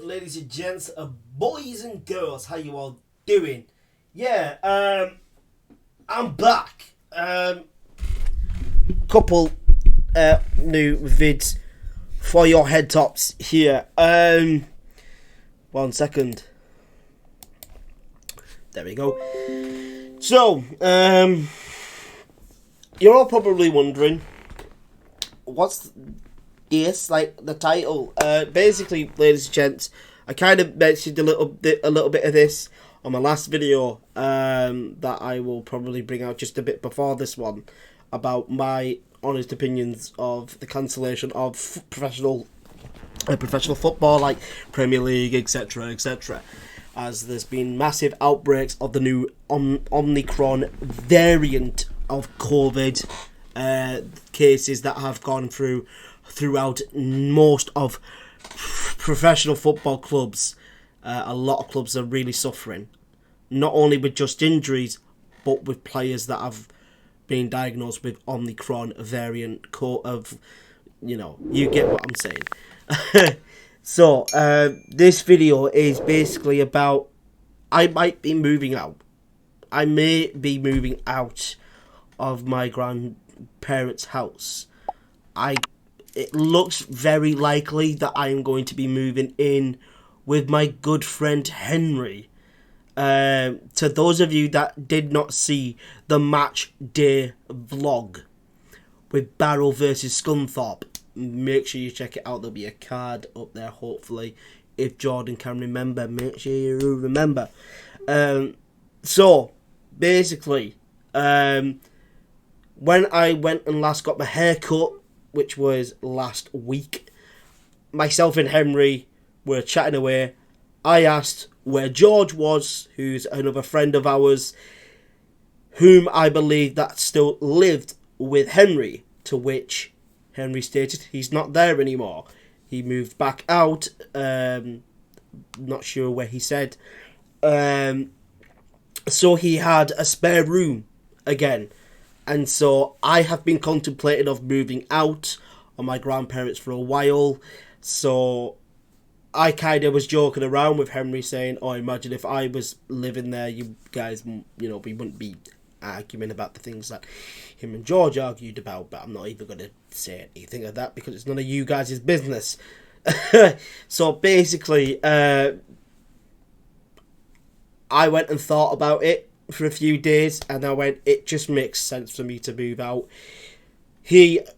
ladies and gents, boys and girls, how you all doing? I'm back. Couple new vids for your head tops here. 1 second. There we go. So, you're all probably wondering, what's this, like the title? Basically, ladies and gents, I kind of mentioned a little bit of this on my last video that I will probably bring out just a bit before this one, about my honest opinions of the cancellation of professional football, like Premier League, etc., etc., as there's been massive outbreaks of the new Omicron variant of COVID, cases that have gone throughout most of professional football clubs. A lot of clubs are really suffering, not only with just injuries, but with players that have been diagnosed with Omicron variant of, you get what I'm saying. So, this video is basically about, I might be moving out. I may be moving out of my grandparents' house. It looks very likely that I am going to be moving in with my good friend Henry. To those of you that did not see the match day vlog with Barrow versus Scunthorpe, make sure you check it out. There'll be a card up there, hopefully. If Jordan can remember, make sure you remember. So, basically, when I went and last got my hair cut, which was last week, myself and Henry were chatting away. I asked where George was, who's another friend of ours, whom I believe that still lived with Henry, to which Henry stated he's not there anymore. He moved back out, not sure where he said. So he had a spare room again. And so I have been contemplating of moving out on my grandparents for a while. So I kind of was joking around with Henry, saying, "Oh, imagine if I was living there, you guys, we wouldn't be arguing about the things that him and George argued about." But I'm not even going to say anything of that because it's none of you guys' business. So basically, I went and thought about it for a few days, and I went, it just makes sense for me to move out.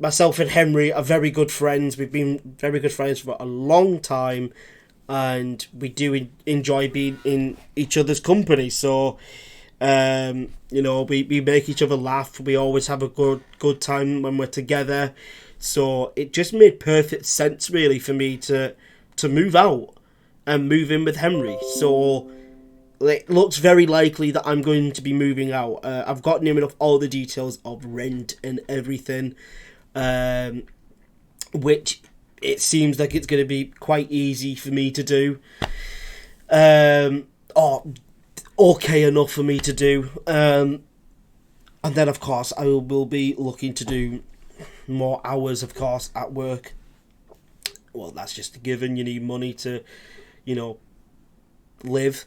Myself and Henry are very good friends. We've been very good friends for a long time, and we do enjoy being in each other's company. So, we make each other laugh. We always have a good time when we're together. So it just made perfect sense, really, for me to move out and move in with Henry. So it looks very likely that I'm going to be moving out. I've got near enough all the details of rent and everything, which it seems like it's going to be quite easy for me to do. Okay enough for me to do. And then, of course, I will be looking to do more hours, of course, at work. Well, that's just a given. You need money to, live.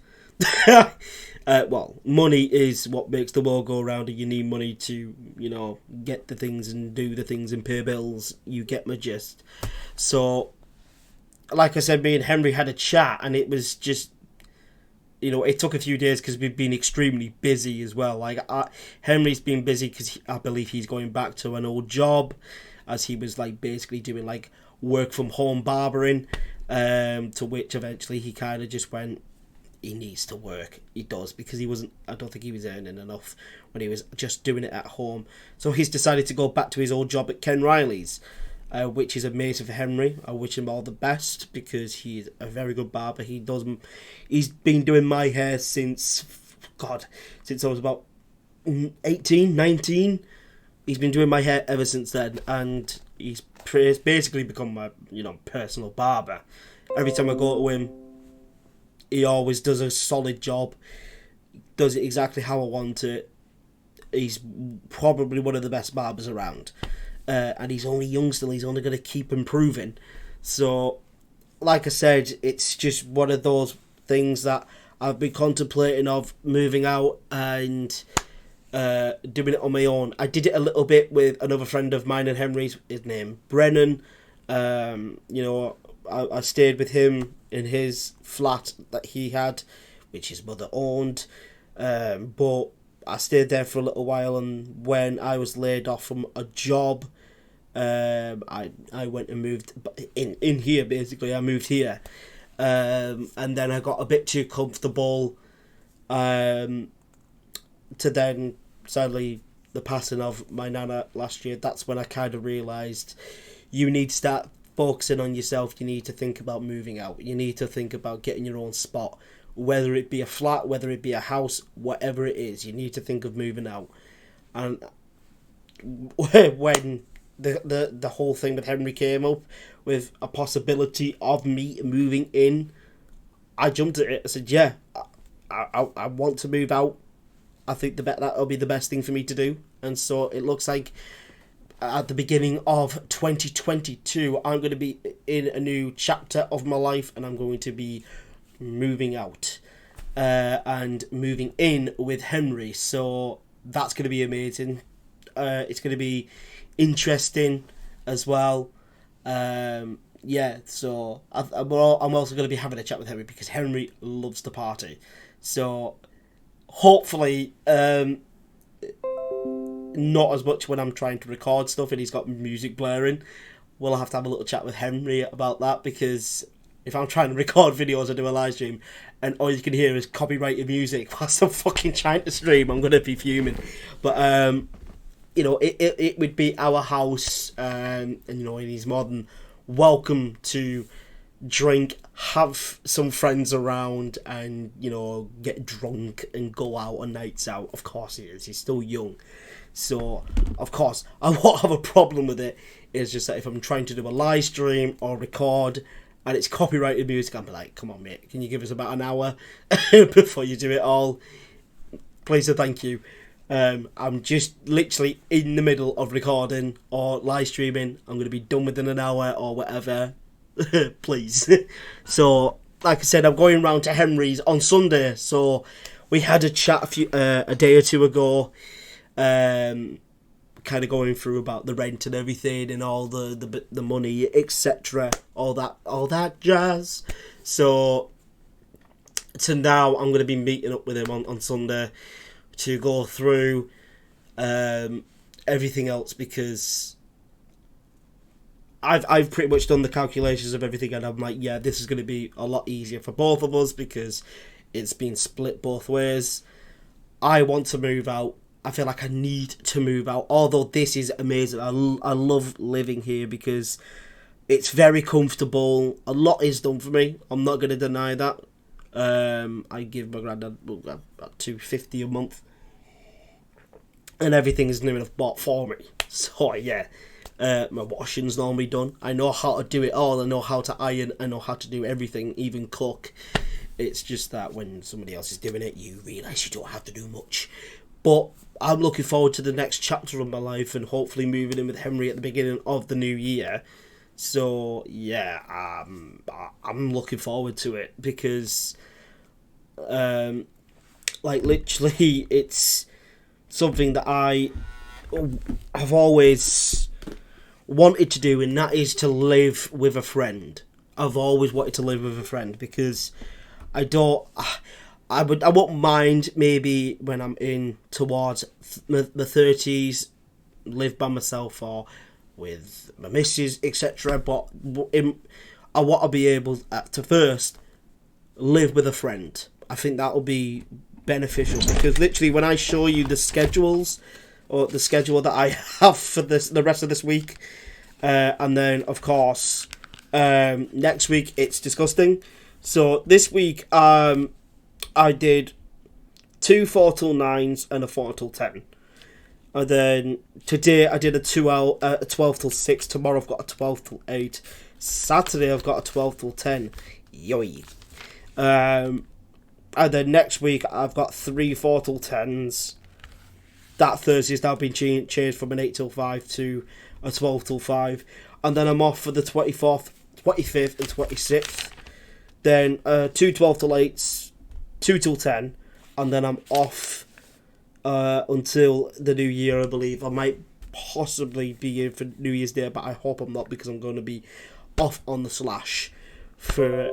Money is what makes the world go round, and you need money to, get the things and do the things and pay bills. You get my gist. So, like I said, me and Henry had a chat, and it was just, it took a few days because we've been extremely busy as well. Like, Henry's been busy because I believe he's going back to an old job, as he was basically doing work from home barbering, to which eventually he kind of just went, he needs to work. He does, because I don't think he was earning enough when he was just doing it at home. So he's decided to go back to his old job at Ken Riley's, which is amazing for Henry. I wish him all the best, because he's a very good barber. He's been doing my hair since I was about 18, 19. He's been doing my hair ever since then, and he's basically become my, personal barber. Every time I go to him, he always does a solid job, does it exactly how I want it. He's probably one of the best barbers around. And he's only young still, he's only going to keep improving. So like I said, it's just one of those things that I've been contemplating of moving out and doing it on my own. I did it a little bit with another friend of mine and Henry's, his name Brennan. I stayed with him in his flat that he had, which his mother owned. But I stayed there for a little while, and when I was laid off from a job, I went and moved in here. Basically, I moved here, and then I got a bit too comfortable. To then sadly the passing of my nana last year. That's when I kind of realised you need to start focusing on yourself. You need to think about moving out. You need to think about getting your own spot, whether it be a flat, whether it be a house, whatever it is. You need to think of moving out. And when the whole thing with Henry came up with a possibility of me moving in, I jumped at it. I said, yeah, I want to move out. I think that'll be the best thing for me to do. And so it looks like at the beginning of 2022, I'm going to be in a new chapter of my life, and I'm going to be moving out and moving in with Henry. So that's going to be amazing. It's going to be interesting as well. So I'm also going to be having a chat with Henry because Henry loves to party. So hopefully not as much when I'm trying to record stuff and he's got music blaring. We'll have to have a little chat with Henry about that, because if I'm trying to record videos or do a live stream and all you can hear is copyrighted music whilst I'm fucking trying to stream, I'm going to be fuming. But it would be our house, and he's more than welcome to drink, have some friends around, and get drunk and go out on nights out. Of course he is. He's still young, so of course I won't have a problem with it. It's just that if I'm trying to do a live stream or record and it's copyrighted music, I'm like, come on mate, can you give us about an hour before you do it all? Please and thank you. I'm just literally in the middle of recording or live streaming. I'm going to be done within an hour or whatever. Please. So, like I said, I'm going round to Henry's on Sunday. So, we had a chat a day or two ago, kind of going through about the rent and everything and all the money, etc. All that jazz. So, to now, I'm going to be meeting up with him on Sunday to go through everything else, because I've pretty much done the calculations of everything, and I'm like, yeah, this is going to be a lot easier for both of us because it's been split both ways. I want to move out. I feel like I need to move out, although this is amazing. I love living here because it's very comfortable. A lot is done for me. I'm not going to deny that. I give my granddad about $250 a month, and everything is new enough bought for me. So yeah, my washing's normally done. I know how to do it all. I know how to iron. I know how to do everything, even cook. It's just that when somebody else is doing it, you realise you don't have to do much. But I'm looking forward to the next chapter of my life and hopefully moving in with Henry at the beginning of the new year. So yeah, I'm looking forward to it because, literally, it's something that I have always wanted to do, and that is to live with a friend. I've always wanted to live with a friend because I won't mind maybe when I'm in towards the 30s, live by myself or with my missus, etc. But I want to be able to first live with a friend. I think that will be beneficial because literally when I show you the schedules or the schedule that I have for the rest of this week, and then of course next week it's disgusting. So this week I did 2 4 till 9s and a 4 till 10. And then today I did a 12 till 6. Tomorrow I've got a 12 till 8. Saturday I've got a 12 till 10. Yoy. And then next week I've got 3 4 till 10s. That Thursday's now been changed from an 8 till 5 to a 12 till 5. And then I'm off for the 24th 25th and 26th. Then 2 12 till 8s, 2 till 10, and then I'm off until the new year, I believe. I might possibly be in for New Year's Day, but I hope I'm not, because I'm going to be off on the slash for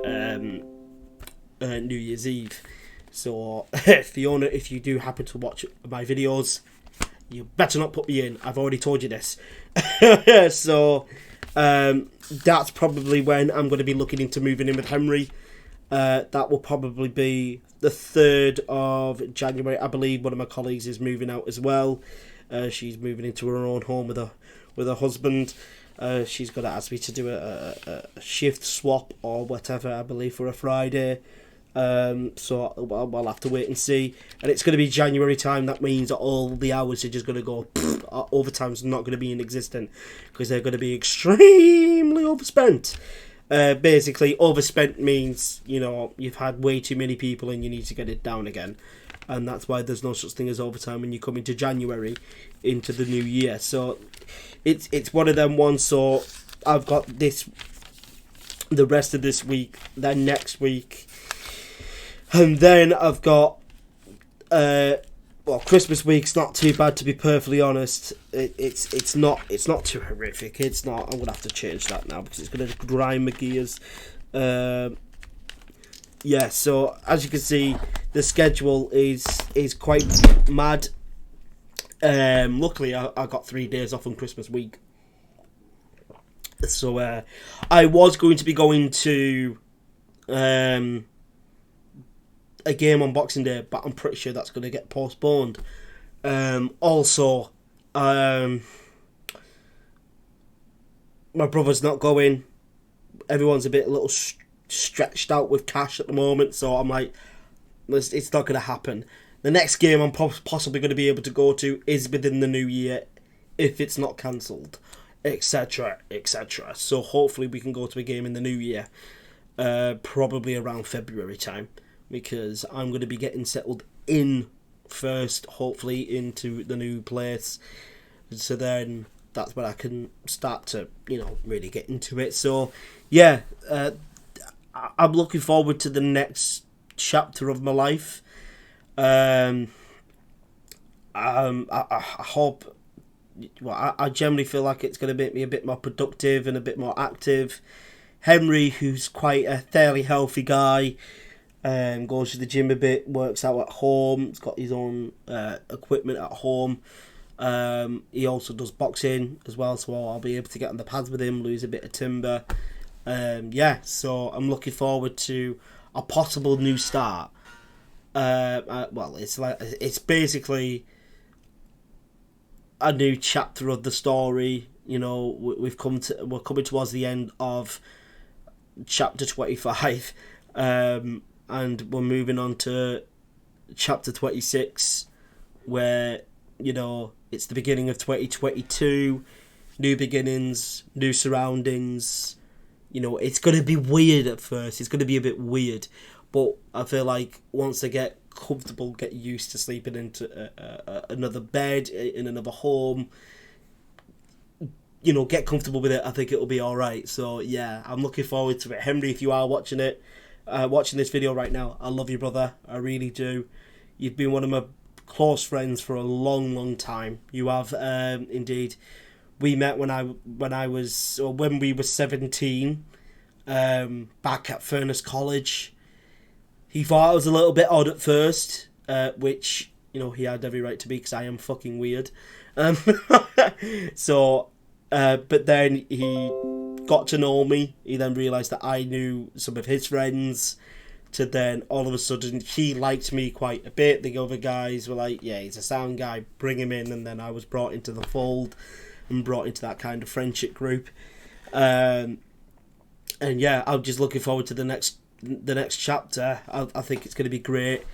New Year's Eve. So, Fiona, if you do happen to watch my videos, you better not put me in. I've already told you this. So, that's probably when I'm going to be looking into moving in with Henry. That will probably be the 3rd of January. I believe one of my colleagues is moving out as well. She's moving into her own home with her husband. She's going to ask me to do a shift swap or whatever, I believe, for a Friday. So I'll have to wait and see. And it's going to be January time. That means that all the hours are just going to go. Overtime's not going to be in existence, because they're going to be extremely overspent. Basically, overspent means, you know, you've had way too many people and you need to get it down again. And that's why there's no such thing as overtime when you come into January, into the new year. So it's one of them ones. So I've got the rest of this week, then next week, and then I've got Christmas week's not too bad, to be perfectly honest. It's not too horrific. It's not. I'm gonna have to change that now, because it's gonna grind my gears. Yeah, so as you can see, the schedule is quite mad. Luckily, I got 3 days off on Christmas week. So I was going to be going to a game on Boxing Day, but I'm pretty sure that's going to get postponed. Also, my brother's not going. Everyone's a little stretched out with cash at the moment, so I'm like, it's not going to happen. The next game I'm possibly going to be able to go to is within the new year, if it's not cancelled, etc, etc. So hopefully we can go to a game in the new year, probably around February time, because I'm going to be getting settled in first, hopefully, into the new place. So then that's when I can start to, really get into it. So, yeah, I'm looking forward to the next chapter of my life. I hope... Well, I generally feel like it's going to make me a bit more productive and a bit more active. Henry, who's quite a fairly healthy guy, goes to the gym a bit, works out at home, he's got his own equipment at home. He also does boxing as well, so I'll be able to get on the pads with him, lose a bit of timber. So I'm looking forward to a possible new start. It's basically a new chapter of the story. We're coming towards the end of chapter 25, and we're moving on to chapter 26, where it's the beginning of 2022, new beginnings, new surroundings. It's going to be weird at first. It's going to be a bit weird, but I feel like once I get comfortable, get used to sleeping into another bed in another home, get comfortable with it, I think it'll be alright. So yeah, I'm looking forward to it. Henry, if you are watching this video right now, I love you, brother. I really do. You've been one of my close friends for a long time. You have, indeed. We met when we were 17, back at Furness College. He thought I was a little bit odd at first, which, he had every right to be, because I am fucking weird. But then he got to know me. He then realised that I knew some of his friends. To then, all of a sudden, he liked me quite a bit. The other guys were like, yeah, he's a sound guy, bring him in. And then I was brought into the fold and brought into that kind of friendship group. And yeah, I'm just looking forward to the next chapter. I think it's going to be great.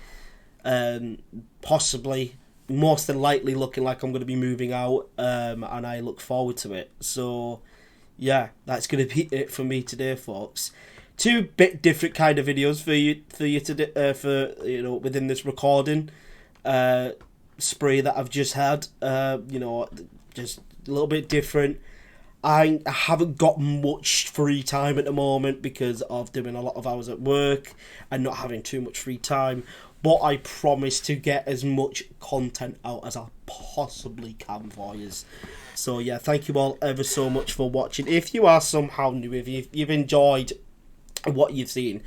Possibly, most than likely, looking like I'm going to be moving out, and I look forward to it. So yeah, that's going to be it for me today, folks. Two bit different kind of videos for you to within this recording spree that I've just had. Just a little bit different. I haven't got much free time at the moment because of doing a lot of hours at work and not having too much free time. But I promise to get as much content out as I possibly can for you. So yeah, thank you all ever so much for watching. If you are somehow new, if you've enjoyed what you've seen,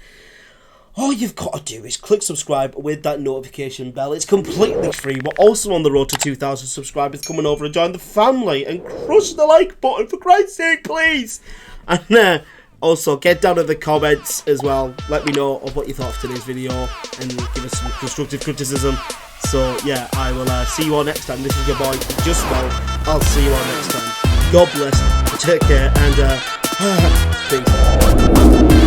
all you've got to do is click subscribe with that notification bell. It's completely free. We're also on the road to 2,000 subscribers. Coming over and join the family and crush the like button, for Christ's sake, please. And also get down in the comments as well. Let me know of what you thought of today's video and give us some constructive criticism. So yeah, I will see you all next time. This is your boy, Just Mel. I'll see you all next time. God bless. Take care and peace.